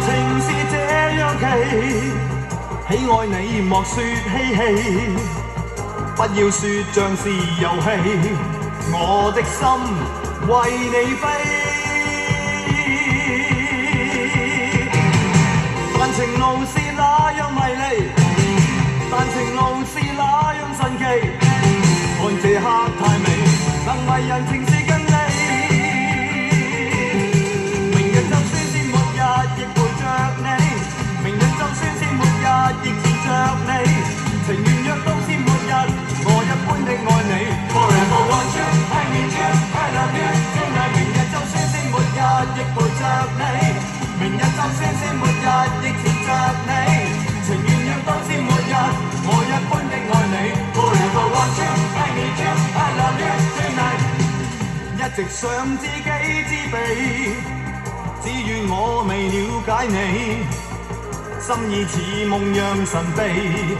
情是這樣奇，喜愛你莫說嬉戲，不要說像是遊戲，我的心為你飛。但情路是那樣迷離，但情路是那樣神奇，看這刻太美，能為人情是跟你。明日就算是末日，亦陪着你；明日就算是末日，亦纏着你。情願若都是末日，我一般的愛你。Forever want you, I need you, I love you tonight。明日就算是末日，亦陪着你；明日就算是末日，亦纏着你。情願若都是末日，我一般的愛你。Forever want you, I need you, I love you tonight。一直想知己知彼，只怨我未了解你，心意似夢樣神秘。